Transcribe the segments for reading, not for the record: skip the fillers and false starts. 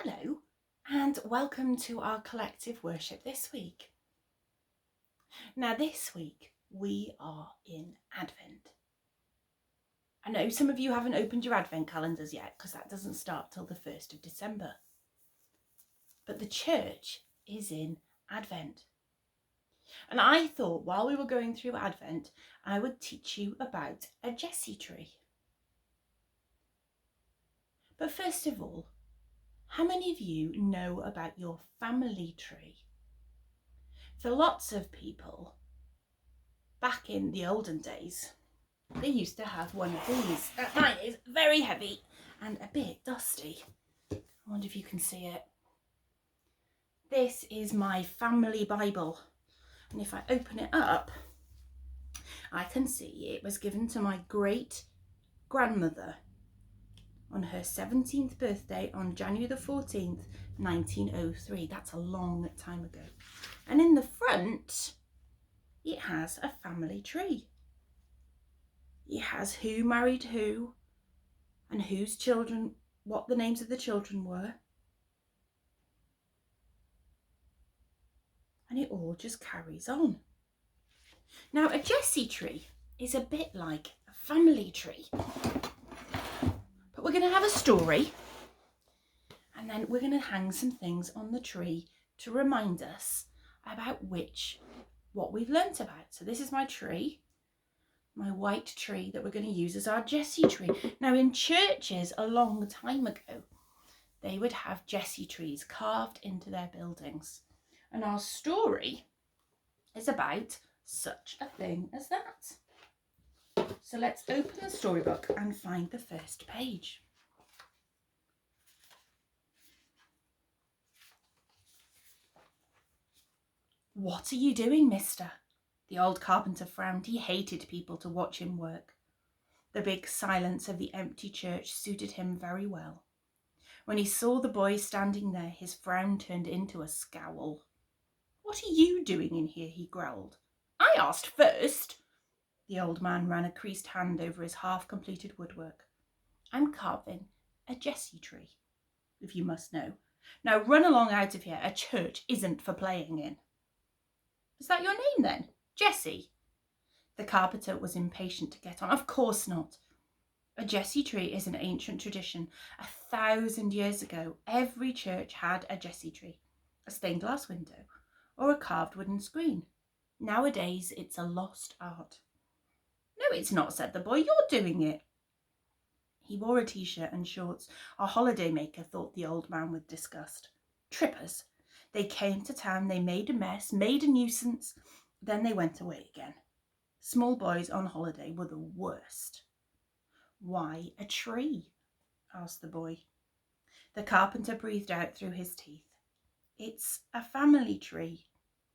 Hello, and welcome to our collective worship this week. Now, this week we are in Advent. I know some of you haven't opened your Advent calendars yet because that doesn't start till the 1st of December. But the church is in Advent. And I thought while we were going through Advent, I would teach you about a Jesse tree. But first of all, how many of you know about your family tree? For lots of people, back in the olden days, they used to have one of these. Mine is very heavy and a bit dusty. I wonder if you can see it. This is my family Bible. And if I open it up, I can see it was given to my great grandmother on her 17th birthday on January the 14th, 1903. That's a long time ago. And in the front, it has a family tree. It has who married who and whose children, what the names of the children were. And it all just carries on. Now, a Jesse tree is a bit like a family tree. But we're going to have a story, and then we're going to hang some things on the tree to remind us about what we've learnt about. So this is my tree, my white tree that we're going to use as our Jesse tree. Now, in churches a long time ago, they would have Jesse trees carved into their buildings. And our story is about such a thing as that. So let's open the storybook and find the first page. What are you doing, mister? The old carpenter frowned. He hated people to watch him work. The big silence of the empty church suited him very well. When he saw the boy standing there, his frown turned into a scowl. What are you doing in here? He growled. I asked first. The old man ran a creased hand over his half-completed woodwork. I'm carving a Jesse tree, if you must know. Now run along out of here. A church isn't for playing in. Is that your name then? Jesse? The carpenter was impatient to get on. Of course not. A Jesse tree is an ancient tradition. 1,000 years ago, every church had a Jesse tree, a stained glass window, or a carved wooden screen. Nowadays, it's a lost art. No, it's not, said the boy. You're doing it. He wore a t-shirt and shorts. A holidaymaker, thought the old man with disgust. Trippers. They came to town, they made a mess, made a nuisance, then they went away again. Small boys on holiday were the worst. Why a tree? Asked the boy. The carpenter breathed out through his teeth. It's a family tree.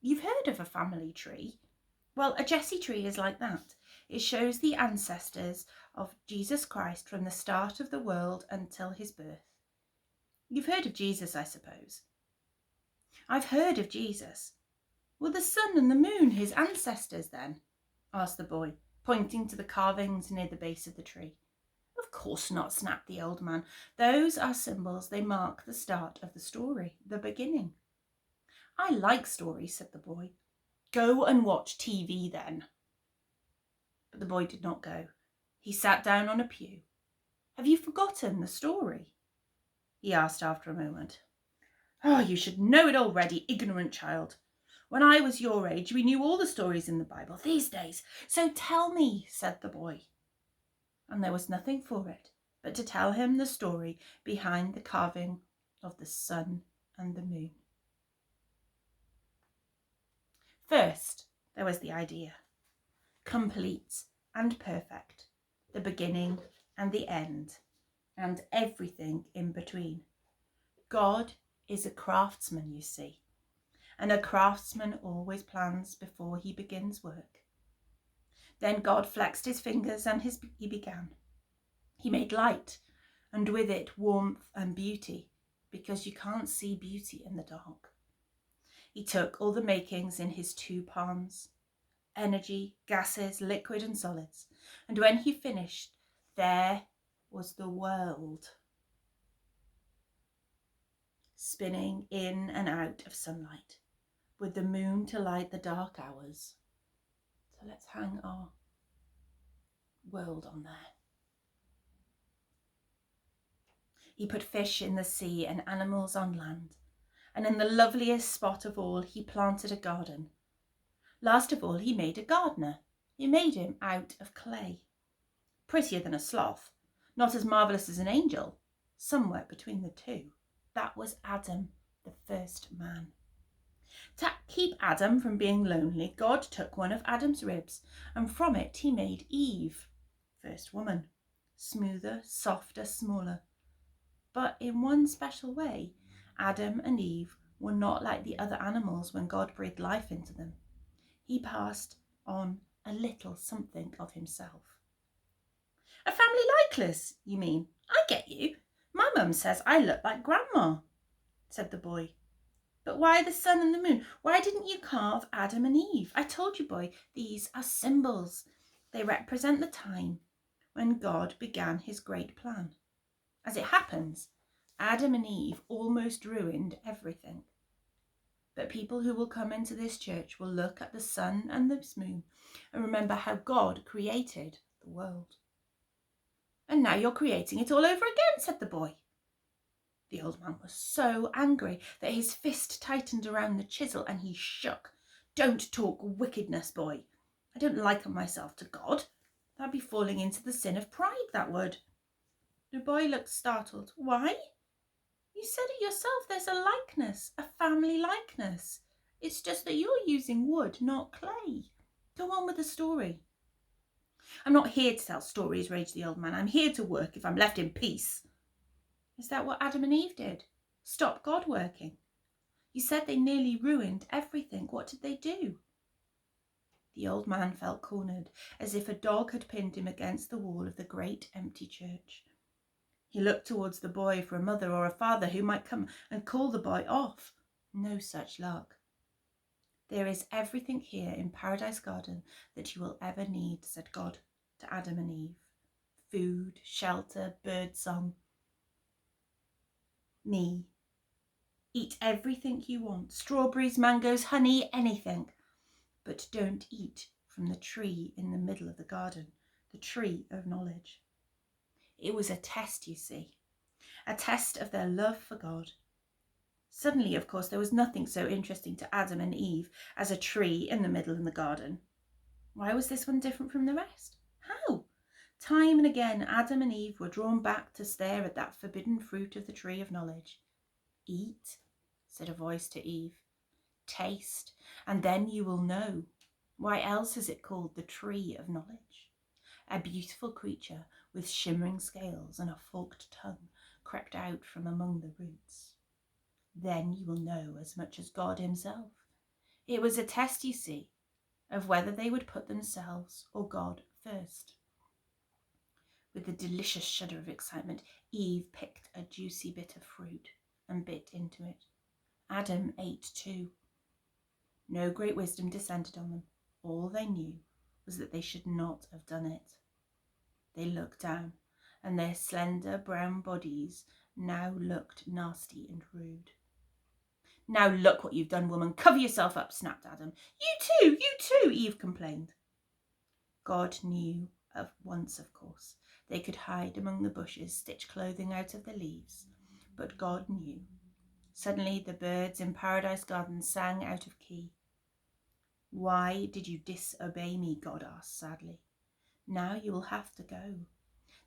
You've heard of a family tree? Well, a Jesse tree is like that. It shows the ancestors of Jesus Christ from the start of the world until his birth. You've heard of Jesus, I suppose. I've heard of Jesus. Were the sun and the moon his ancestors then? Asked the boy, pointing to the carvings near the base of the tree. Of course not, snapped the old man. Those are symbols. They mark the start of the story, the beginning. I like stories, said the boy. Go and watch TV then. But the boy did not go. He sat down on a pew. Have you forgotten the story? He asked after a moment. Oh, you should know it already, ignorant child. When I was your age, we knew all the stories in the Bible these days. So tell me, said the boy. And there was nothing for it but to tell him the story behind the carving of the sun and the moon. First, there was the idea, complete and perfect, the beginning and the end, and everything in between. God is a craftsman, you see, and a craftsman always plans before he begins work. Then God flexed his fingers and he began. He made light, and with it warmth and beauty, because you can't see beauty in the dark. He took all the makings in his 2 palms, energy, gases, liquid and solids, and when he finished, there was the world. spinning in and out of sunlight, with the moon to light the dark hours. So let's hang our world on there. He put fish in the sea and animals on land, and in the loveliest spot of all he planted a garden. Last of all he made a gardener. He made him out of clay. Prettier than a sloth, not as marvellous as an angel, somewhere between the two. That was Adam, the first man. To keep Adam from being lonely, God took one of Adam's ribs, and from it he made Eve, first woman, smoother, softer, smaller. But in one special way, Adam and Eve were not like the other animals when God breathed life into them. He passed on a little something of himself. A family likeness, you mean? I get you. My mum says I look like Grandma, said the boy. But why the sun and the moon? Why didn't you carve Adam and Eve? I told you, boy, these are symbols. They represent the time when God began his great plan. As it happens, Adam and Eve almost ruined everything. But people who will come into this church will look at the sun and the moon and remember how God created the world. And now you're creating it all over again, said the boy. The old man was so angry that his fist tightened around the chisel and he shook. Don't talk wickedness, boy. I don't liken myself to God. That'd be falling into the sin of pride, that would. The boy looked startled. Why? You said it yourself, there's a likeness, a family likeness. It's just that you're using wood, not clay. Go on with the story. I'm not here to tell stories, raged the old man. I'm here to work if I'm left in peace. Is that what Adam and Eve did? Stop God working? You said they nearly ruined everything. What did they do? The old man felt cornered, as if a dog had pinned him against the wall of the great empty church. He looked towards the boy for a mother or a father who might come and call the boy off. No such luck. There is everything here in Paradise Garden that you will ever need, said God to Adam and Eve. Food, shelter, birdsong. Me. Eat everything you want. Strawberries, mangoes, honey, anything. But don't eat from the tree in the middle of the garden, the tree of knowledge. It was a test, you see, a test of their love for God. Suddenly, of course, there was nothing so interesting to Adam and Eve as a tree in the middle of the garden. Why was this one different from the rest? How? Time and again, Adam and Eve were drawn back to stare at that forbidden fruit of the tree of knowledge. Eat, said a voice to Eve. Taste, and then you will know. Why else is it called the tree of knowledge? A beautiful creature with shimmering scales and a forked tongue crept out from among the roots. Then you will know as much as God himself. It was a test, you see, of whether they would put themselves or God first. With a delicious shudder of excitement, Eve picked a juicy bit of fruit and bit into it. Adam ate too. No great wisdom descended on them. All they knew was that they should not have done it. They looked down, and their slender brown bodies now looked nasty and rude. Now look what you've done, woman. Cover yourself up, snapped Adam. You too, Eve complained. God knew at once, of course. They could hide among the bushes, stitch clothing out of the leaves. But God knew. Suddenly the birds in Paradise Garden sang out of key. Why did you disobey me? God asked sadly. Now you will have to go.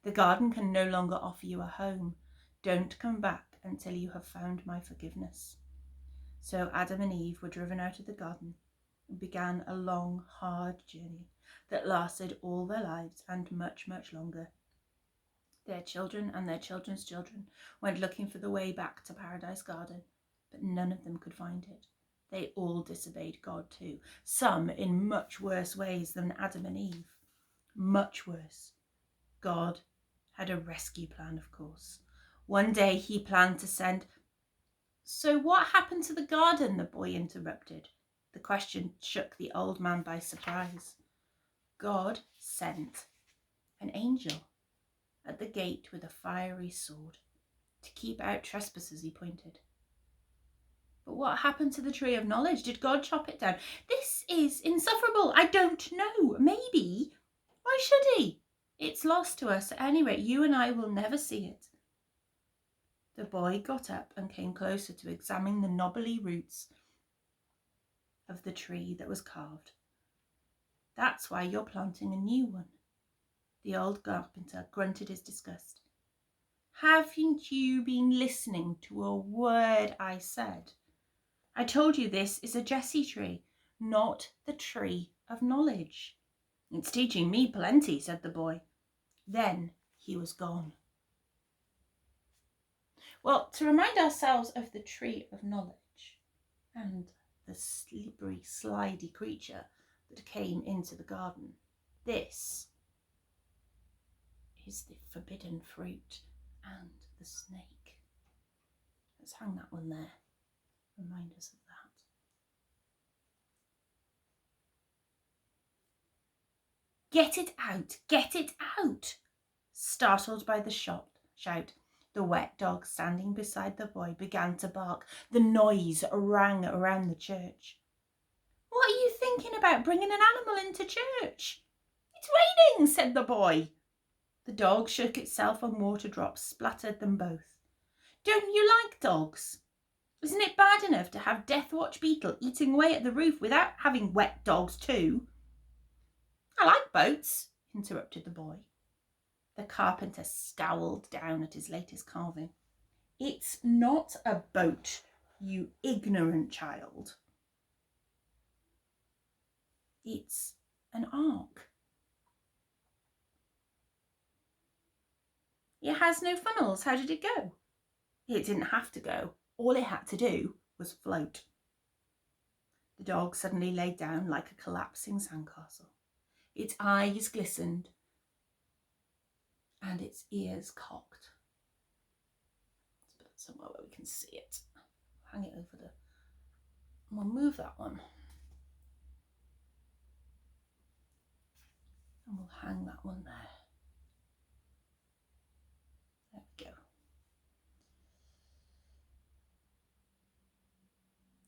The garden can no longer offer you a home. Don't come back until you have found my forgiveness. So Adam and Eve were driven out of the garden and began a long, hard journey that lasted all their lives and much, much longer. Their children and their children's children went looking for the way back to Paradise Garden, but none of them could find it. They all disobeyed God too, some in much worse ways than Adam and Eve. Much worse. God had a rescue plan, of course. One day he planned to send... So what happened to the garden? The boy interrupted. The question shook the old man by surprise. God sent an angel at the gate with a fiery sword to keep out trespassers, he pointed. But what happened to the tree of knowledge? Did God chop it down? This is insufferable. I don't know. Maybe. Why should he? It's lost to us. At any rate, you and I will never see it. The boy got up and came closer to examine the knobbly roots of the tree that was carved. That's why you're planting a new one. The old carpenter grunted his disgust. Haven't you been listening to a word I said? I told you this is a Jesse tree, not the tree of knowledge. It's teaching me plenty, said the boy. Then he was gone. Well, to remind ourselves of the tree of knowledge and the slippery, slidey creature that came into the garden, this is the forbidden fruit and the snake. Let's hang that one there. Remind us of that. Get it out! Get it out! Startled by the shout, the wet dog standing beside the boy began to bark. The noise rang around the church. What are you thinking about bringing an animal into church? It's raining, said the boy. The dog shook itself and water drops splattered them both. Don't you like dogs? Isn't it bad enough to have Deathwatch Beetle eating away at the roof without having wet dogs too? I like boats, interrupted the boy. The carpenter scowled down at his latest carving. It's not a boat, you ignorant child. It's an ark. It has no funnels. How did it go? It didn't have to go. All it had to do was float. The dog suddenly lay down like a collapsing sandcastle. Its eyes glistened and its ears cocked. Let's put it somewhere where we can see it. Hang it over the... We'll move that one. And we'll hang that one there. There we go.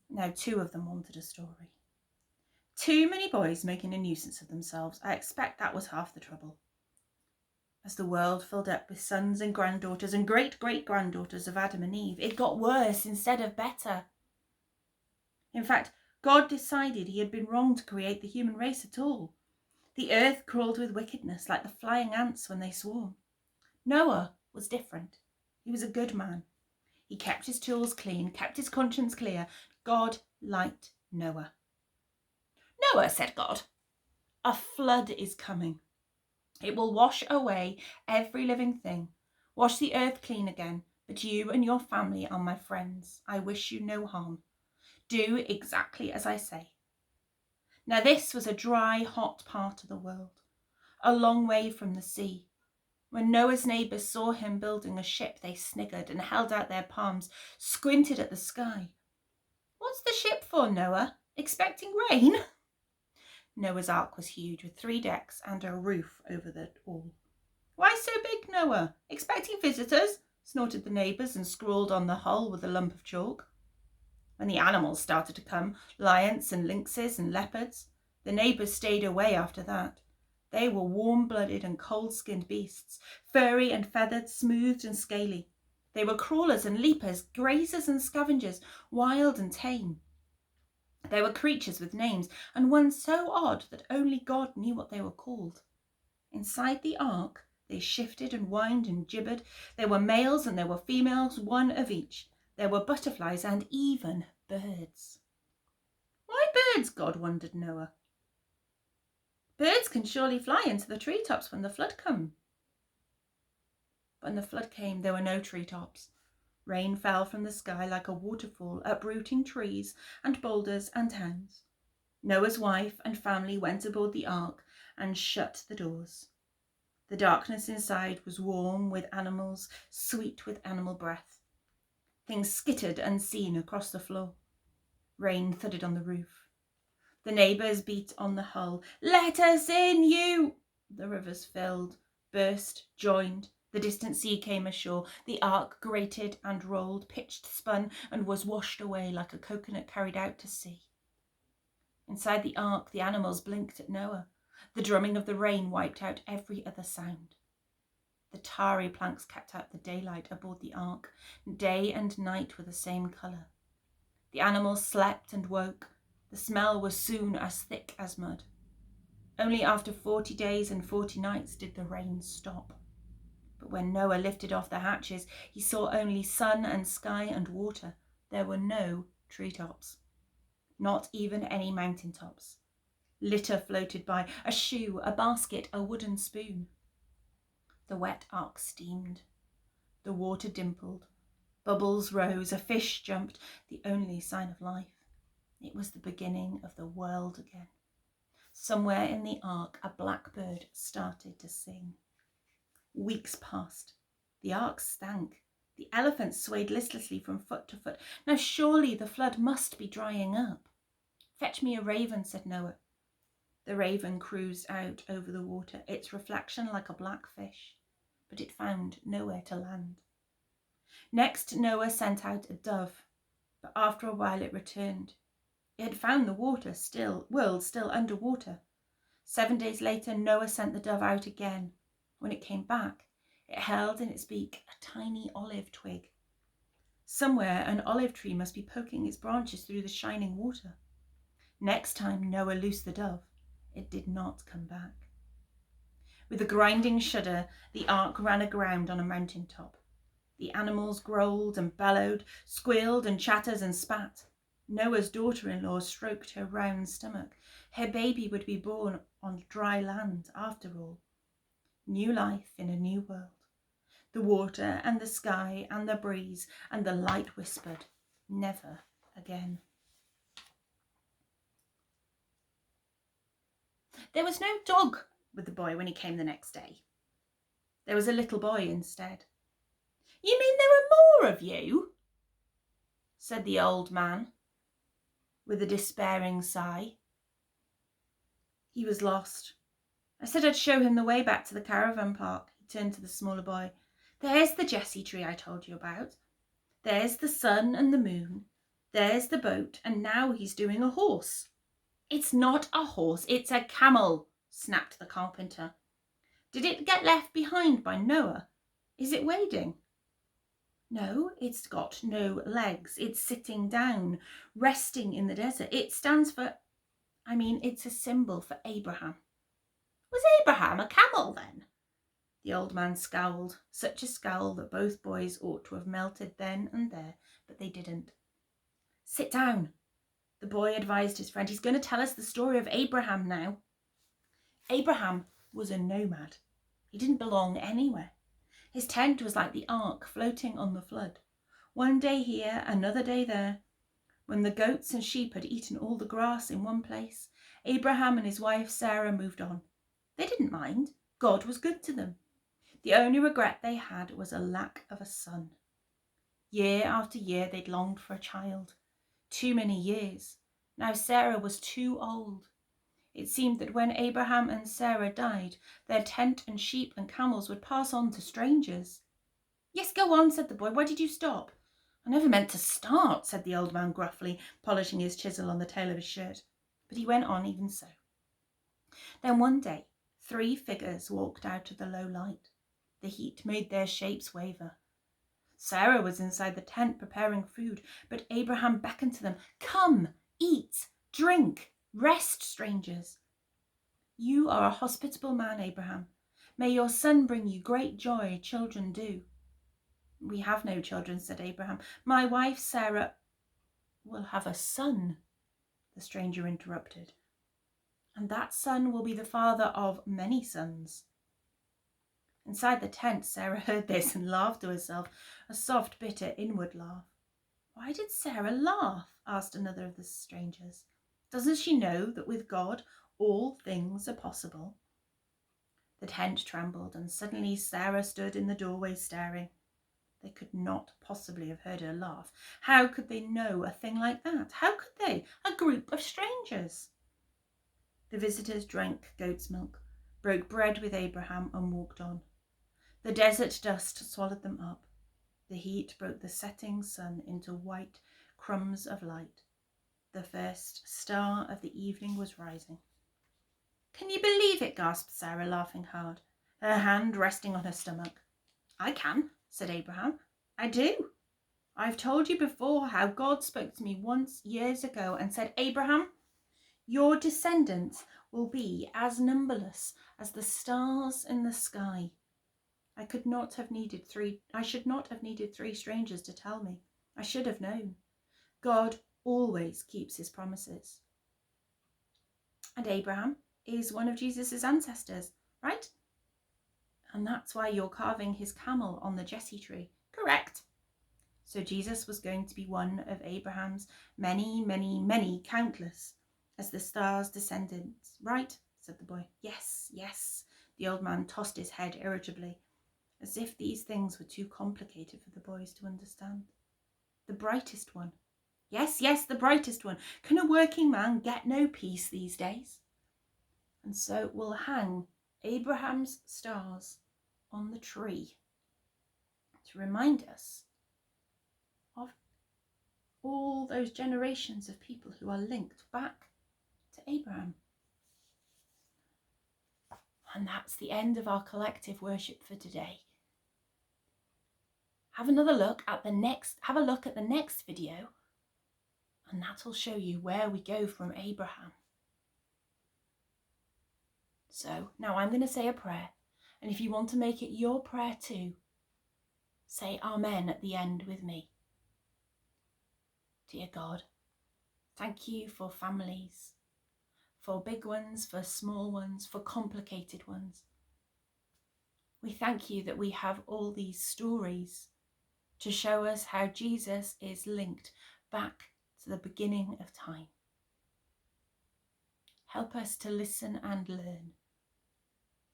Now 2 of them wanted a story. Too many boys making a nuisance of themselves. I expect that was half the trouble. As the world filled up with sons and granddaughters and great-great-granddaughters of Adam and Eve, it got worse instead of better. In fact, God decided he had been wrong to create the human race at all. The earth crawled with wickedness like the flying ants when they swarm. Noah was different. He was a good man. He kept his tools clean, kept his conscience clear. God liked Noah. Noah, said God, a flood is coming. It will wash away every living thing, wash the earth clean again, but you and your family are my friends. I wish you no harm. Do exactly as I say. Now this was a dry, hot part of the world, a long way from the sea. When Noah's neighbours saw him building a ship, they sniggered and held out their palms, squinted at the sky. What's the ship for, Noah? Expecting rain? Noah's Ark was huge, with 3 decks and a roof over it all. Why so big, Noah? Expecting visitors? Snorted the neighbours and scrawled on the hull with a lump of chalk. When the animals started to come, lions and lynxes and leopards, the neighbours stayed away after that. They were warm-blooded and cold-skinned beasts, furry and feathered, smoothed and scaly. They were crawlers and leapers, grazers and scavengers, wild and tame. They were creatures with names, and one so odd that only God knew what they were called. Inside the ark, they shifted and whined and gibbered. There were males and there were females, one of each. There were butterflies and even birds. Why birds, God wondered Noah. Birds can surely fly into the treetops when the flood comes. When the flood came, there were no treetops. Rain fell from the sky like a waterfall, uprooting trees and boulders and towns. Noah's wife and family went aboard the ark and shut the doors. The darkness inside was warm with animals, sweet with animal breath. Things skittered unseen across the floor. Rain thudded on the roof. The neighbours beat on the hull. Let us in, you! The rivers filled, burst, joined. The distant sea came ashore. The ark grated and rolled, pitched, spun, and was washed away like a coconut carried out to sea. Inside the ark, the animals blinked at Noah. The drumming of the rain wiped out every other sound. The tarry planks kept out the daylight aboard the ark. Day and night were the same colour. The animals slept and woke. The smell was soon as thick as mud. Only after 40 days and 40 nights did the rain stop. But when Noah lifted off the hatches, he saw only sun and sky and water. There were no treetops, not even any mountain tops. Litter floated by, a shoe, a basket, a wooden spoon. The wet ark steamed. The water dimpled. Bubbles rose, a fish jumped, the only sign of life. It was the beginning of the world again. Somewhere in the ark, a blackbird started to sing. Weeks passed. The ark stank. The elephants swayed listlessly from foot to foot. Now surely the flood must be drying up. Fetch me a raven, said Noah. The raven cruised out over the water, its reflection like a black fish, but it found nowhere to land. Next, Noah sent out a dove, but after a while it returned. It had found the world still underwater. 7 days later, Noah sent the dove out again. When it came back, it held in its beak a tiny olive twig. Somewhere an olive tree must be poking its branches through the shining water. Next time Noah loosed the dove, it did not come back. With a grinding shudder, the ark ran aground on a mountain top. The animals growled and bellowed, squealed and chattered and spat. Noah's daughter-in-law stroked her round stomach. Her baby would be born on dry land after all. New life in a new world. The water and the sky and the breeze and the light whispered, never again. There was no dog with the boy when he came the next day. There was a little boy instead. You mean there are more of you? Said the old man with a despairing sigh. He was lost. I said I'd show him the way back to the caravan park. He turned to the smaller boy. There's the Jessie tree I told you about. There's the sun and the moon. There's the boat, and now he's doing a horse. It's not a horse, it's a camel, snapped the carpenter. Did it get left behind by Noah? Is it wading? No, it's got no legs. It's sitting down, resting in the desert. It stands for, it's a symbol for Abraham. Was Abraham a camel then? The old man scowled, such a scowl that both boys ought to have melted then and there, but they didn't. Sit down, the boy advised his friend. He's going to tell us the story of Abraham now. Abraham was a nomad. He didn't belong anywhere. His tent was like the ark floating on the flood. One day here, another day there. When the goats and sheep had eaten all the grass in one place, Abraham and his wife Sarah moved on. They didn't mind. God was good to them. The only regret they had was a lack of a son. Year after year they'd longed for a child. Too many years. Now Sarah was too old. It seemed that when Abraham and Sarah died, their tent and sheep and camels would pass on to strangers. Yes, go on, said the boy. Why did you stop? I never meant to start, said the old man gruffly, polishing his chisel on the tail of his shirt. But he went on even so. Then one day, 3 figures walked out of the low light. The heat made their shapes waver. Sarah was inside the tent preparing food, but Abraham beckoned to them. Come, eat, drink, rest, strangers. You are a hospitable man, Abraham. May your son bring you great joy, children do. We have no children, said Abraham. My wife, Sarah, will have a son, the stranger interrupted. And that son will be the father of many sons. Inside the tent, Sarah heard this and laughed to herself, a soft, bitter, inward laugh. Why did Sarah laugh? Asked another of the strangers. Doesn't she know that with God all things are possible? The tent trembled, and suddenly Sarah stood in the doorway staring. They could not possibly have heard her laugh. How could they know a thing like that? How could they? A group of strangers. The visitors drank goat's milk, broke bread with Abraham, and walked on. The desert dust swallowed them up. The heat broke the setting sun into white crumbs of light. The first star of the evening was rising. "Can you believe it?" gasped Sarah, laughing hard, her hand resting on her stomach. "I can," said Abraham. "I do. I've told you before how God spoke to me once years ago and said, 'Abraham, your descendants will be as numberless as the stars in the sky.' I should not have needed three strangers to tell me. I should have known. God always keeps his promises." And Abraham is one of Jesus' ancestors, right? And that's why you're carving his camel on the Jesse tree. Correct. So Jesus was going to be one of Abraham's many, many, many, countless, as the stars descendants, right? Said the boy. Yes, yes. The old man tossed his head irritably, as if these things were too complicated for the boys to understand. The brightest one. Yes, yes, the brightest one. Can a working man get no peace these days? And so we'll hang Abraham's stars on the tree to remind us of all those generations of people who are linked back to Abraham. And that's the end of our collective worship for today. Have a look at the next video, and that'll show you where we go from Abraham. So now I'm going to say a prayer, and if you want to make it your prayer too, say Amen at the end with me. Dear God, thank you for families, for big ones, for small ones, for complicated ones. We thank you that we have all these stories to show us how Jesus is linked back to the beginning of time. Help us to listen and learn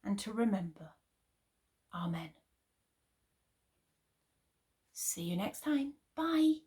and to remember. Amen. See you next time. Bye.